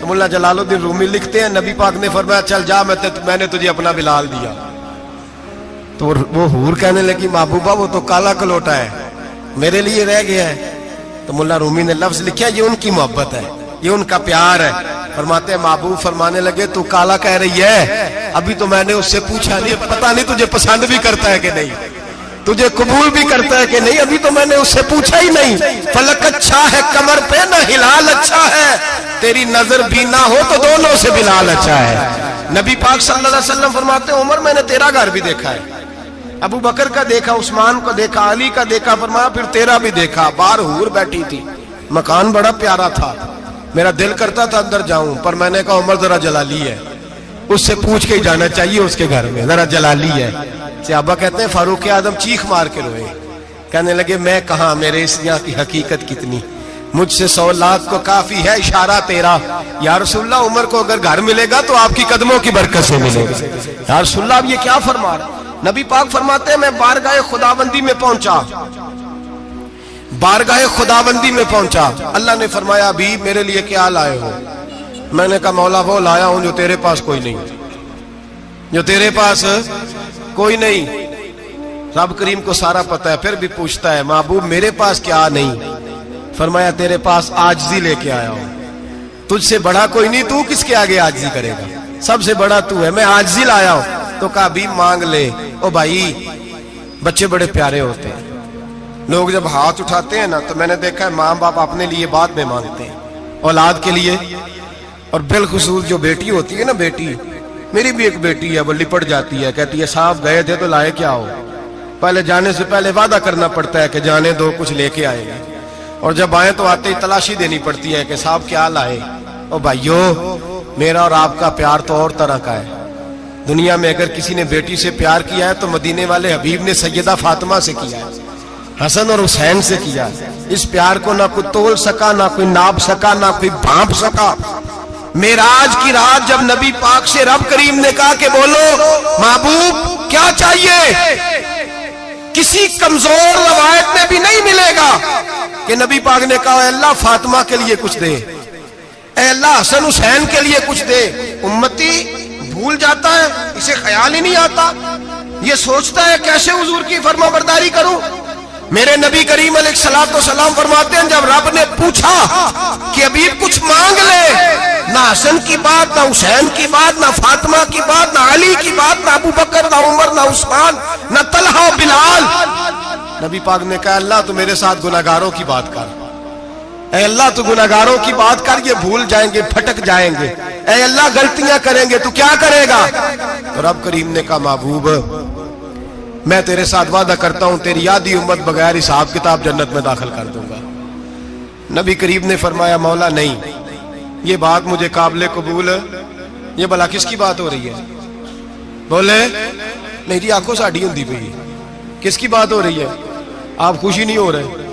تو ملا جلال الدین رومی لکھتے ہیں نبی پاک نے فرمایا چل جا میں نے تجھے اپنا بلال دیا. تو وہ حور کہنے لگی محبوبہ وہ تو کالا کلوٹا ہے، میرے لیے رہ گیا ہے. تو ملا رومی نے لفظ لکھا یہ ان کی محبت ہے، یہ ان کا پیار ہے. فرماتے ہیں محبوب فرمانے لگے تو کالا کہہ رہی ہے، ابھی تو میں نے اس سے پوچھا نہیں، پتہ نہیں تجھے پسند بھی کرتا ہے کہ نہیں، تجھے قبول بھی کرتا ہے کہ نہیں، ابھی تو میں نے اس سے پوچھا ہی نہیں. فلک اچھا ہے کمر پہ نہ ہلال اچھا ہے، تیری نظر بھی نہ ہو تو دونوں سے بلال اچھا ہے. نبی پاک صلی اللہ علیہ وسلم فرماتے ہیں عمر میں نے تیرا گھر بھی دیکھا ہے، ابو بکر کا دیکھا، عثمان کو دیکھا، علی کا دیکھا، فرمایا پھر تیرا بھی دیکھا. باہر حور بیٹھی تھی، مکان بڑا پیارا تھا, میرا دل کرتا تھا اندر جاؤں, پر میں نے کہا عمر ذرا جلالی ہے, اس سے پوچھ کے ہی جانا چاہیے اس کے گھر میں, ذرا جلالی ہے. صحابہ کہتے ہیں فاروق اعظم چیخ مار کے روئے, کہنے لگے میں کہاں, میرے اس یہاں کی حقیقت کتنی, مجھ سے 100 لاکھ کو کافی ہے اشارہ تیرا. یا رسول اللہ عمر کو اگر گھر ملے گا تو آپ کی قدموں کی برکت سے ملے گا. یا رسول اللہ اب یہ کیا فرما رہا. نبی پاک فرماتے ہیں میں بارگاہ خداوندی میں پہنچا, بارگاہ خداوندی میں پہنچا, اللہ نے فرمایا ابھی میرے لیے کیا لائے ہو. میں نے کہا مولا وہ لایا ہوں جو تیرے پاس کوئی نہیں, جو تیرے پاس کوئی نہیں. رب کریم کو سارا پتہ ہے, پھر بھی پوچھتا ہے محبوب میرے پاس کیا نہیں. فرمایا تیرے پاس عاجزی لے کے آیا ہوں, تجھ سے بڑا کوئی نہیں, تو کس کے آگے عاجزی کرے گا, سب سے بڑا تو ہے, میں عاجزی لایا ہوں. تو کہا بھی مانگ لے. او بھائی بچے بڑے پیارے ہوتے ہیں, لوگ جب ہاتھ اٹھاتے ہیں نا تو میں نے دیکھا ہے ماں باپ اپنے لیے بعد میں مانگتے ہیں, اولاد کے لیے. اور بالخصوص جو بیٹی ہوتی ہے نا, بیٹی میری بھی ایک بیٹی ہے, وہ لپٹ جاتی ہے, کہتی ہے صاحب گئے تھے تو لائے کیا ہو. پہلے جانے سے پہلے وعدہ کرنا پڑتا ہے کہ جانے دو کچھ لے کے آئے گا, اور جب آئے تو آتے ہی تلاشی دینی پڑتی ہے کہ صاحب کیا لائے. او بھائیو میرا اور آپ کا پیار تو اور طرح کا ہے. دنیا میں اگر کسی نے بیٹی سے پیار کیا ہے تو مدینے والے حبیب نے سیدہ فاطمہ سے کیا ہے, حسن اور حسین سے کیا. اس پیار کو نہ کوئی تول سکا, نہ کوئی ناپ سکا, نہ کوئی بھانپ سکا. معراج کی رات جب نبی پاک سے رب کریم نے کہا کہ بولو محبوب کیا چاہیے, کسی کمزور روایت میں بھی نہیں ملے گا کہ نبی پاک نے کہا اے اللہ فاطمہ کے لیے کچھ دے, اے اللہ حسن حسین کے لیے کچھ دے. امتی بھول جاتا ہے, اسے خیال ہی نہیں آتا, یہ سوچتا ہے کیسے حضور کی فرما برداری کروں. میرے نبی کریم علیہ الصلوۃ والسلام فرماتے ہیں جب رب نے پوچھا کہ ابھی کچھ مانگ لے, نہ حسن کی بات, نہ حسین کی بات, نہ فاطمہ کی بات, نہ علی کی بات, نہ ابو بکر, نہ عمر, نہ عثمان, نہ طلحہ بلال. نبی پاک نے کہا اللہ تو میرے ساتھ گناہگاروں کی بات کر, اے اللہ تو گناہگاروں کی بات کر, یہ بھول جائیں گے, پھٹک جائیں گے, اے اللہ غلطیاں کریں گے, تو کیا کرے گا. تو رب کریم نے کہا محبوب میں تیرے ساتھ وعدہ کرتا ہوں تیری آدھی امت بغیر حساب کتاب جنت میں داخل کر دوں گا. نبی کریم نے فرمایا مولا نہیں, یہ بات مجھے قابل قبول ہے. یہ بھلا کس کی بات ہو رہی ہے, بولے نہیں جی آنکھوں ساڑھی ہوندی پئی, کس کی بات ہو رہی ہے. آپ خوشی نہیں ہو رہے,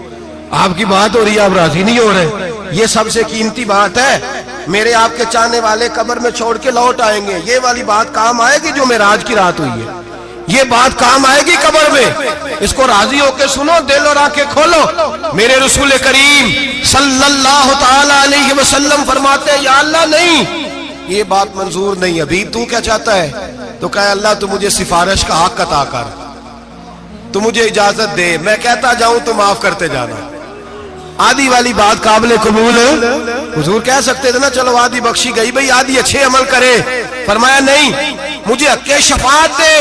آپ کی بات ہو رہی ہے, آپ راضی نہیں ہو رہے. یہ سب سے قیمتی بات ہے, میرے آپ کے چاہنے والے قبر میں چھوڑ کے لوٹ آئیں گے, یہ والی بات کام آئے گی جو معراج کی رات ہوئی ہے, یہ بات کام آئے گی قبر میں. اس کو راضی ہو کے سنو, دل اور آنکھیں کھولو. میرے رسول کریم صلی اللہ تعالی علیہ وسلم فرماتے ہیں یا اللہ نہیں, یہ بات منظور نہیں. ابھی تو کیا چاہتا ہے, تو کہا اللہ تو مجھے سفارش کا حق عطا کر, تو مجھے اجازت دے, میں کہتا جاؤں تو معاف کرتے جانا. آدھی والی بات قابل قبول ہے. حضور کہہ سکتے تھے نا چلو آدھی بخشی گئی, بھئی آدھی اچھے عمل کرے. فرمایا نہیں, مجھے حق کے شفاعت دے.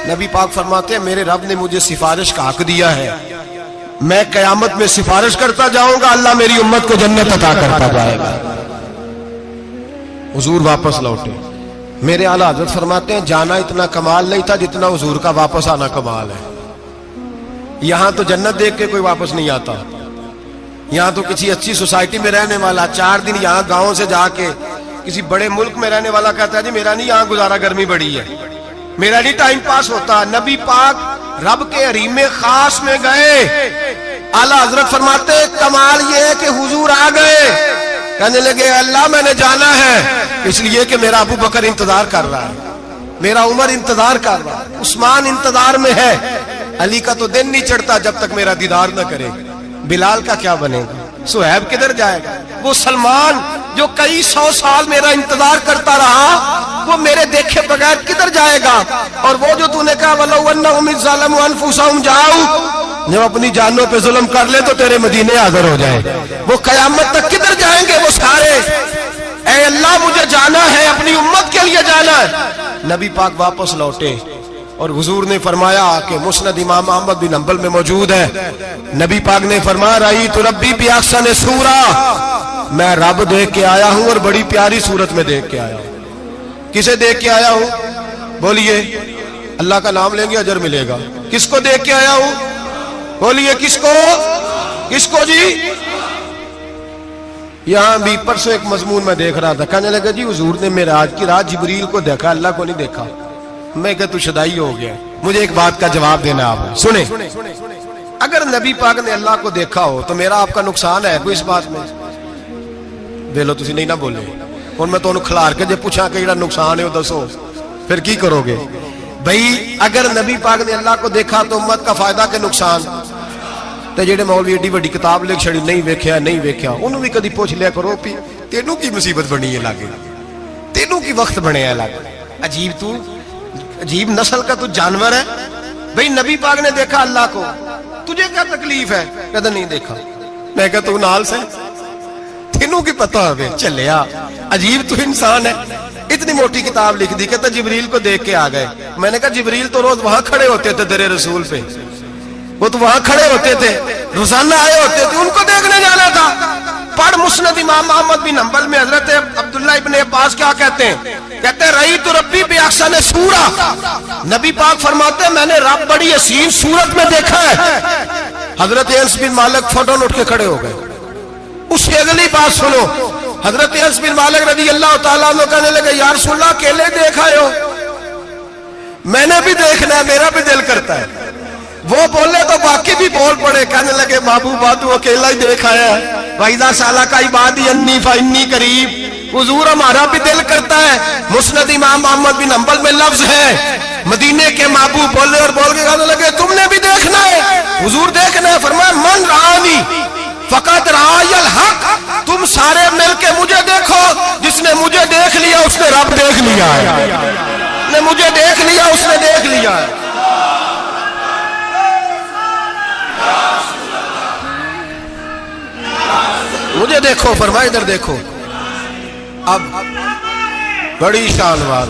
نبی پاک فرماتے ہیں میرے رب نے مجھے سفارش کا حق دیا ہے, میں قیامت میں سفارش کرتا جاؤں گا, اللہ میری امت کو جنت عطا کرتا جائے گا. حضور واپس لوٹے. میرے اعلیٰ حضرت فرماتے ہیں جانا اتنا کمال نہیں تھا جتنا حضور کا واپس آنا کمال ہے. یہاں تو جنت دیکھ کے کوئی واپس نہیں آتا, یہاں تو کسی اچھی سوسائٹی میں رہنے والا 4 دن یہاں گاؤں سے جا کے کسی بڑے ملک میں رہنے والا کہتا ہے جی میرا نہیں یہاں گزارا, گرمی بڑی ہے, میرا نہیں ٹائم پاس ہوتا. نبی پاک رب کے حریم خاص میں گئے, اعلیٰ حضرت فرماتے کمال یہ ہے کہ حضور آ گئے, کہنے لگے اللہ میں نے جانا ہے اس لیے کہ میرا ابو بکر انتظار کر رہا ہے, میرا عمر انتظار کر رہا ہے, عثمان انتظار میں ہے, علی کا تو دن نہیں چڑھتا جب تک میرا دیدار نہ کرے. بلال کا کیا بنے گا, صہیب کدھر جائے گا, وہ سلمان جو کئی 100 سال میرا انتظار کرتا رہا وہ میرے دیکھے بغیر کدھر جائے گا. اور وہ جو تو نے کہا وَلَوْ أَنَّهُمْ إِذْ ظَلَمُوا أَنفُسَهُمْ جَاءُوا, جب اپنی جانوں پہ ظلم کر لے تو تیرے مدینے حاضر ہو جائے, وہ قیامت تک کدھر جائیں گے وہ سارے. اے اللہ مجھے جانا ہے, اپنی امت کے لیے جانا ہے. نبی پاک واپس لوٹے اور حضور نے فرمایا کہ مسند امام احمد بن حنبل میں موجود ہے, نبی پاک نے فرمایا رأیت ربی بأحسن صورہ, میں رب دیکھ کے آیا ہوں اور بڑی پیاری صورت میں دیکھ کے آیا ہوں. کسے دیکھ کے آیا ہوں, بولیے اللہ کا نام لیں گے اجر ملے گا. کس کو دیکھ کے آیا ہوں, بولیے کس کو, کس کو جی, یہاں بھی پرسوں ایک مضمون میں دیکھ رہا تھا، کہنے لگا جی حضور نے معراج کی رات جبریل کو دیکھا، اللہ کو نہیں دیکھا۔ میں کہا تو شدائی ہو گیا۔ مجھے ایک بات کا جواب دینا آپ سنیں، اگر نبی پاک نے اللہ کو دیکھا ہو تو میرا آپ کا نقصان ہے کوئی اس بات میں؟ دے لو تسی نہیں نہ بولے اور میں تو انہوں کھلار کے جے پوچھا کہ یہ نقصان ہے وہ دسو، پھر کی کرو گے؟ بھئی اگر نبی پاک نے اللہ کو دیکھا تو امت کا فائدہ کہ نقصان؟ تے جڑے مولوی ایڈی بڑی کتاب لکھ چھڑی نہیں ویکھیا نہیں ویکھیا، انہوں بھی کدی پوچھ لیا کرو پی تینوں کی مصیبت بنی ہے لاگے، تینوں کی وقت بنے ہے لاگے، عجیب تو عجیب نسل کا تو جانور ہے۔ بھئی نبی پاک نے دیکھا اللہ کو، تجھے کیا تکلیف ہے؟ کہتا نہیں دیکھا۔ میں کہتا تو نال سے تینوں کی پتہ ہوئے چلیا، عجیب تو انسان ہے۔ اتنی موٹی کتاب لکھ دی، کہتا جبریل کو دیکھ کے آ گئے۔ میں نے کہا جبریل تو روز وہاں کھڑے ہوتے تھے در رسول پہ، وہ تو وہاں کھڑے ہوتے تھے، روزانہ آئے ہوتے تھے، ان کو دیکھنے جانا تھا۔ پڑھ مسند امام احمد بن حنبل میں حضرت عبداللہ ابن عباس کیا کہتے ہیں؟ کہتے ہیں رأیت ربی بأحسن صورہ، نبی پاک فرماتے ہیں میں نے رب بڑی حسین صورت میں دیکھا ہے۔ حضرت انس بن مالک فوٹون اٹھ کے کھڑے ہو گئے۔ اس سے اگلی بات سنو، حضرت انس بن مالک رضی اللہ تعالیٰ عنہ کہنے لگے یا رسول اللہ اکیلے دیکھا ہو؟ میں نے بھی دیکھنا ہے، میرا بھی دل کرتا ہے۔ وہ بولے تو باقی بھی بول پڑے، کہنے لگے محبوب تو اکیلا ہی دیکھا ہے۔ وَإِذَا سَأَلَكَ عِبَادِي عَنِّي فَإِنِّي قَرِيبٌ، حضور ہمارا بھی دل کرتا ہے۔ مسند امام احمد بن حنبل میں لفظ ہے، مدینے کے محبوب بولے اور بول کے کہنے لگے تم نے بھی دیکھنا ہے؟ حضور دیکھنا ہے۔ فرمایا من رآنی فقط رآی الحق، تم سارے مل کے مجھے دیکھو، جس نے مجھے دیکھ لیا اس نے رب دیکھ لیا ہے، نے مجھے دیکھ لیا اس نے دیکھ لیا ہے۔ مجھے دیکھو، فرمایا ادھر دیکھو۔ اب بڑی شان وال،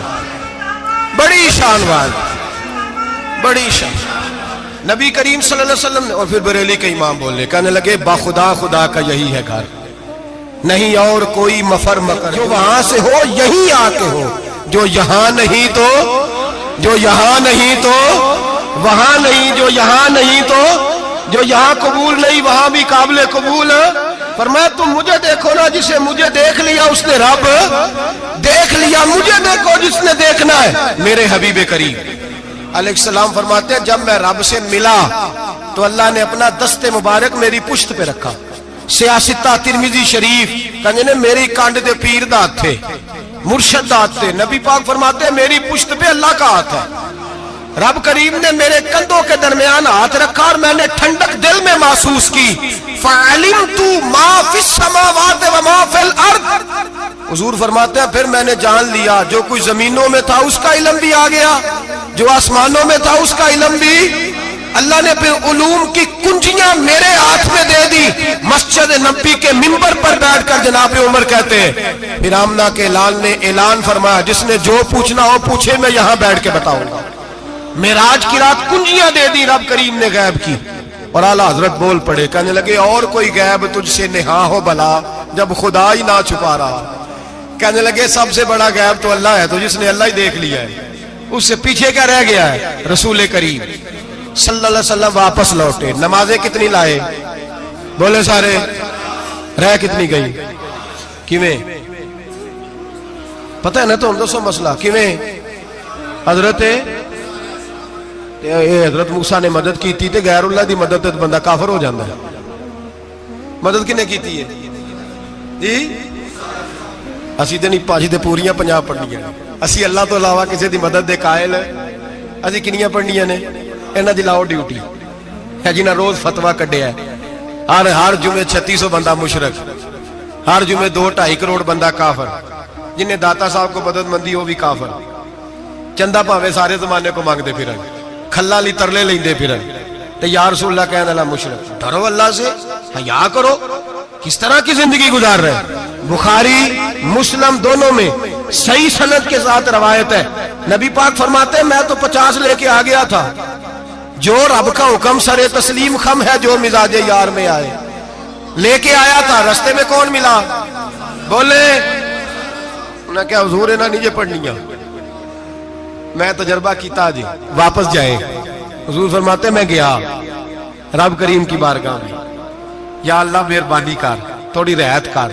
بڑی شان وال، بڑی شان نبی کریم صلی اللہ علیہ وسلم نے، اور پھر بریلی کے امام بولے، کہنے لگے باخدا خدا کا یہی ہے گھر، نہیں اور کوئی مفر مکر، جو وہاں سے ہو یہی آ کے ہو، جو یہاں نہیں تو، جو یہاں نہیں تو وہاں نہیں، جو یہاں نہیں تو جو یہاں قبول نہیں وہاں بھی قابل قبول۔ فرمایا تم مجھے دیکھو نا، جسے مجھے دیکھ لیا اس نے رب دیکھ لیا، مجھے دیکھو جس نے دیکھنا ہے میرے حبیب کریم علیہ السلام۔ فرماتے ہیں جب میں رب سے ملا تو اللہ نے اپنا دست مبارک میری پشت پہ رکھا، سیاستہ ترمذی شریف کہنے نے میری کانڈ دے پیر دات تھے، مرشد دات تھے۔ نبی پاک فرماتے ہیں میری پشت پہ اللہ کا ہاتھ ہے، رب کریم نے میرے کندھوں کے درمیان ہاتھ رکھا اور میں نے ٹھنڈک دل میں محسوس کی۔ فَعَلِمْتُ مَا فِي السَّمَاوَاتِ وَمَا فِي الْأَرْضِ، حضور فرماتے ہیں پھر میں نے جان لیا جو کچھ زمینوں میں تھا اس کا علم بھی آ گیا، جو آسمانوں میں تھا اس کا علم بھی۔ اللہ نے پھر علوم کی کنجیاں میرے ہاتھ میں دے دی۔ مسجد نبی کے منبر پر بیٹھ کر جناب عمر کہتے ہیں پھر آمنہ کے لال نے اعلان فرمایا جس نے جو پوچھنا ہو پوچھے، میں یہاں بیٹھ کے بتاؤں گا۔ معراج کی رات کنجیاں دے دی رب کریم نے غیب کی، اور اعلیٰ حضرت بول پڑے، کہنے لگے اور کوئی غیب تجھ سے نہا ہو بھلا جب خدا ہی نہ چھپا رہا۔ کہنے لگے سب سے بڑا غیب تو اللہ ہے، تو جس نے اللہ ہی دیکھ لیا ہے اس سے پیچھے کیا رہ گیا ہے؟ رسول کریم صلی اللہ علیہ وسلم واپس لوٹے، نمازیں کتنی لائے؟ بولے سارے، رہ کتنی گئی؟ کیویں پتہ ہے نا؟ تو ہم دوسرا مسئلہ کیویں حضرت موسیٰ نے مدد کی تھی تے غیر اللہ دی مدد تے بندہ کافر ہو جاندہ ہے۔ مدد کنے کی تھی ہے جی؟ اسی تے نہیں پانچ تے پوریاں 50 پڑھنیاں، اسی اللہ تو علاوہ کسی دی مدد دے قائل ہے، اسی کنیاں پڑھنیاں نے؟ انہاں دی لاؤ ڈیوٹی ہے جنہاں روز فتویٰ کڈیا ہے، ہر جمعے 3600 بندہ مشرک، ہر جمعے 2-2.5 کروڑ بندہ کافر، جنہیں داتا صاحب کو مدد مندی ہو بھی کافر، چندہ پاوے سارے زمانے کو مانگ دے پھر کھلا لی ترلے لیں دے پھر تے یا رسول اللہ کہنے اللہ مشرک۔ ڈرو اللہ سے، حیا کرو، کس طرح کی زندگی گزار رہے؟ بخاری مسلم دونوں میں صحیح سند کے ساتھ روایت ہے، نبی پاک فرماتے ہیں میں تو 50 لے کے آ گیا تھا، جو رب کا حکم سر تسلیم خم ہے جو مزاج یار میں آئے، لے کے آیا تھا۔ رستے میں کون ملا؟ بولے انہوں نے کہا حضور انہاں نیچے پڑھنیاں، میں تجربہ کیتا جی واپس جائے۔ حضور فرماتے میں گیا رب کریم کی بارگاہ میں، یا اللہ مہربانی کر، تھوڑی رعایت کر،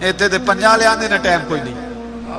ਇੱਥੇ ਤੇ 50 ਲਿਆਂਦੇ ਨੇ ਟਾਈਮ ਕੋਈ ਨਹੀਂ।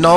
9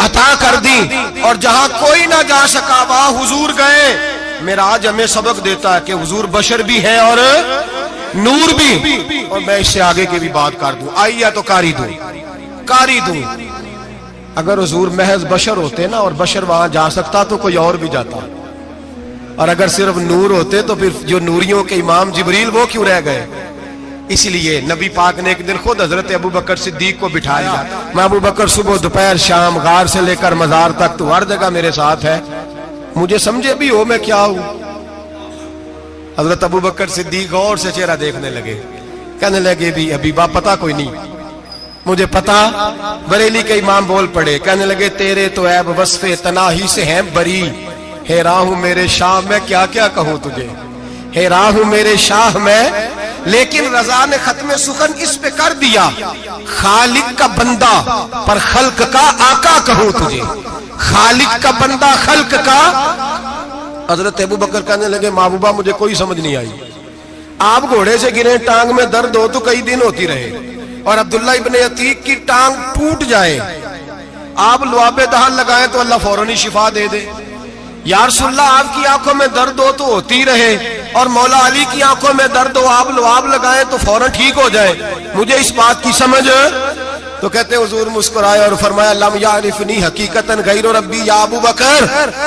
عطا کر دی، اور جہاں کوئی نہ جا سکا وہاں حضور گئے۔ معراج ہمیں سبق دیتا ہے کہ حضور بشر بھی ہے اور نور بھی۔ اور میں اس سے آگے کی بھی بات کر دوں، آئیے تو کاری دوں۔ اگر حضور محض بشر ہوتے نا اور بشر وہاں جا سکتا تو کوئی اور بھی جاتا، اور اگر صرف نور ہوتے تو پھر جو نوریوں کے امام جبریل وہ کیوں رہ گئے؟ اس لیے نبی پاک نے ایک دن خود حضرت ابو بکر صدیق کو بٹھایا، میں ابو بکر صبح دوپہر شام غار سے لے کر مزار تک تو ہر جگہ میرے ساتھ ہے، مجھے سمجھے بھی ہو میں کیا ہوں۔ حضرت ابو بکر صدیق غور سے چہرہ دیکھنے لگے، کہنے لگے بھی حبیبہ پتہ کوئی نہیں، مجھے پتا۔ بریلی کے امام بول پڑے، کہنے لگے تیرے تو عیب وصف تناہی سے ہیں بری، حیران ہوں میرے شاہ میں کیا کیا کہوں تجھے، حیران ہوں میرے شاہ میں۔ لیکن رضا نے ختم سخن اس پہ کر دیا، خالق کا بندہ پر خلق کا آقا کہوں تجھے، خالق کا بندہ خلق کا۔ حضرت ابو بکر کہنے لگے محبوبہ مجھے کوئی سمجھ نہیں آئی، آپ گھوڑے سے گرے ٹانگ میں درد ہو تو کئی دن ہوتی رہے، اور عبداللہ ابن عتیق کی ٹانگ ٹوٹ جائے، آپ لعاب دہن لگائیں تو اللہ فوراً شفا دے دے۔ یا رسول اللہ آپ کی آنکھوں میں درد ہو تو ہوتی رہے، اور مولا علی کی آنکھوں میں درد ہو آپ لعاب لگائیں تو فوراً ٹھیک ہو جائے، مجھے اس بات کی سمجھ۔ تو کہتے حضور مسکرائے اور فرمایا لم یعرفنی حقیقتاً غیر ربی یا ابو بکر،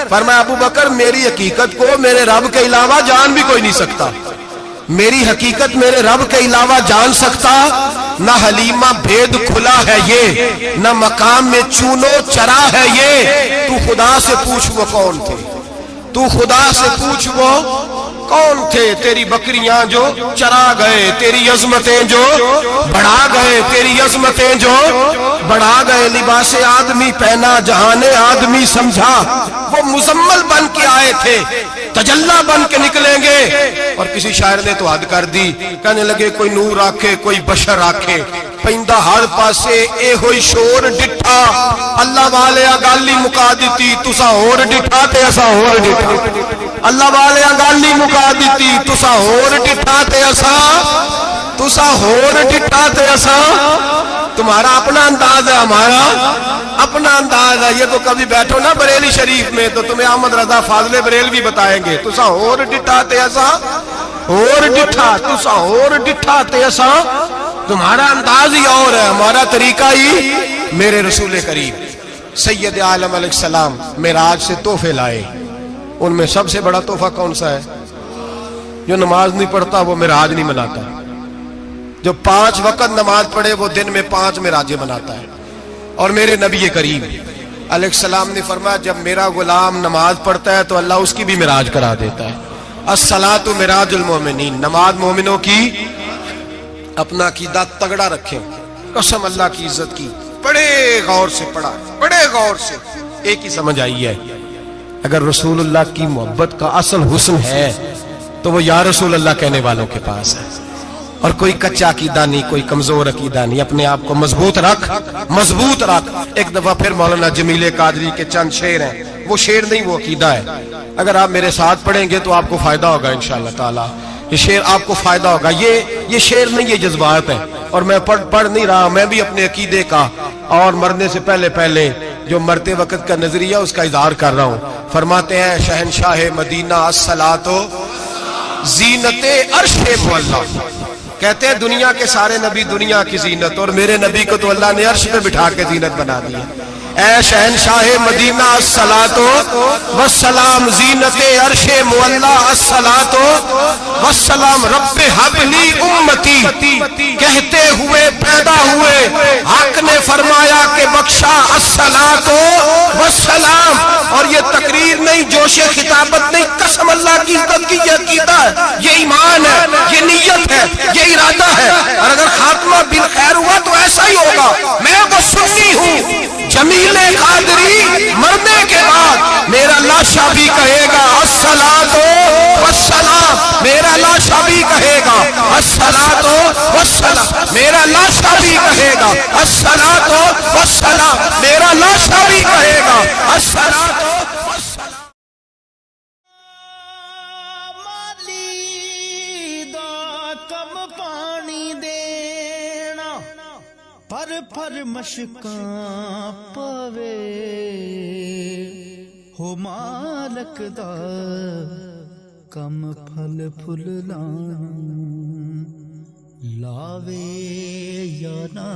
فرمایا ابو بکر میری حقیقت کو میرے رب کے علاوہ جان بھی کوئی نہیں سکتا، میری حقیقت میرے رب کے علاوہ جان سکتا۔ نہ حلیمہ بھید کھلا ہے یہ، نہ مقام میں چونو چرا ہے یہ، تو خدا سے پوچھ وہ کون تھے، تو خدا سے پوچھ وہ کون تھے، تیری بکریاں جو چرا گئے، تیری عظمتیں جو بڑھا گئے، تیری عظمتیں جو بڑھا گئے، لباس آدمی پہنا جہان آدمی سمجھا، وہ مزمل بن کے آئے تھے تجلا بن کے نکلیں گے۔ اور کسی شاعر نے تو حد کر دی، کہنے لگے کوئی نور آکھے کوئی بشر آکھے، پیندہ ہر پاسے اے ہوئی شور ڈٹھا، اللہ والے گالی مکا دیتی تسا ہور ڈٹھا تے اسا ہور ڈٹھا، اللہ والے گالی مکا دیتی تسا ہور ڈٹھا تے اسا، تسا ہور ڈٹھا تے اسا۔ تمہارا اپنا انداز ہے، ہمارا اپنا انداز ہے، یہ تو کبھی بیٹھو نا بریلی شریف میں تو تمہیں احمد رضا فاضل بریلوی بتائیں گے، تسا ہور ڈٹھا تے اسا ہور ڈٹھا، تسا ہور ڈٹھا تے اسا۔ تمہارا انداز ہی اور ہے، ہمارا طریقہ ہی۔ میرے رسول کریم سید عالم علیہ السلام معراج سے تحفے لائے، ان میں سب سے بڑا تحفہ کون سا ہے؟ جو نماز نہیں پڑھتا وہ معراج نہیں مناتا، جو 5 وقت نماز پڑھے وہ دن میں 5 معراجیں مناتا ہے۔ اور میرے نبی کریم علیہ السلام نے فرمایا جب میرا غلام نماز پڑھتا ہے تو اللہ اس کی بھی معراج کرا دیتا ہے۔ الصلاۃ معراج المومنین، نماز مومنوں کی۔ اپنا عقیدہ تگڑا رکھیں، قسم اللہ کی عزت کی، بڑے غور سے پڑھا، بڑے غور سے۔ ایک ہی سمجھ آئی ہے، اگر رسول اللہ کی محبت کا اصل حسن ہے تو وہ یا رسول اللہ کہنے والوں کے پاس ہے، اور کوئی کچا عقیدہ نہیں، کوئی کمزور عقیدہ نہیں، اپنے آپ کو مضبوط رکھ، مضبوط رکھ۔ ایک دفعہ پھر مولانا جمیل قادری کے چند شعر ہیں، وہ شعر نہیں وہ عقیدہ ہے، اگر آپ میرے ساتھ پڑھیں گے تو آپ کو فائدہ ہوگا انشاءاللہ تعالی، یہ شعر آپ کو فائدہ ہوگا۔ یہ شعر نہیں، یہ جذبات ہے، اور میں پڑھ نہیں رہا، میں بھی اپنے عقیدے کا اور مرنے سے پہلے جو مرتے وقت کا نظریہ اس کا اظہار کر رہا ہوں۔ فرماتے ہیں شہنشاہ مدینہ الصلاۃ زینت عرش مولا، کہتے ہیں دنیا کے سارے نبی دنیا کی زینت، اور میرے نبی کو تو اللہ نے عرش پہ بٹھا کے زینت بنا دیا۔ اے شہنشاہ مدینہ الصلاۃ والسلام زینت عرش مولا، الصلاۃ والسلام رب حب لی امتی، کہتے ہوئے پیدا ہوئے حق نے فرمایا کہ بخشا الصلاۃ والسلام۔ اور یہ تقریر نہیں، جوش خطابت نہیں، قسم اللہ کی عزت کی، یہ عقیدہ ہے، یہ ایمان ہے، یہ نیت ہے، یہ ارادہ ہے، اور اگر خاتمہ بالخیر ہوا تو ایسا ہی ہوگا۔ میں وہ سنی ہوں، جمیل قادری مرنے کے بعد میرا لاشا بھی کہے گا الصلاۃ والسلام، میرا لاشا بھی کہے گا الصلاۃ والسلام، میرا لاشا بھی کہے گا الصلاۃ والسلام، میرا لاشا بھی کہے گا الصلاۃ والسلام۔ مالی دا کم پانی دینا، پر فر مشکاں پاوے ہو مالک دا کم پھل پھل لاوے یا نہ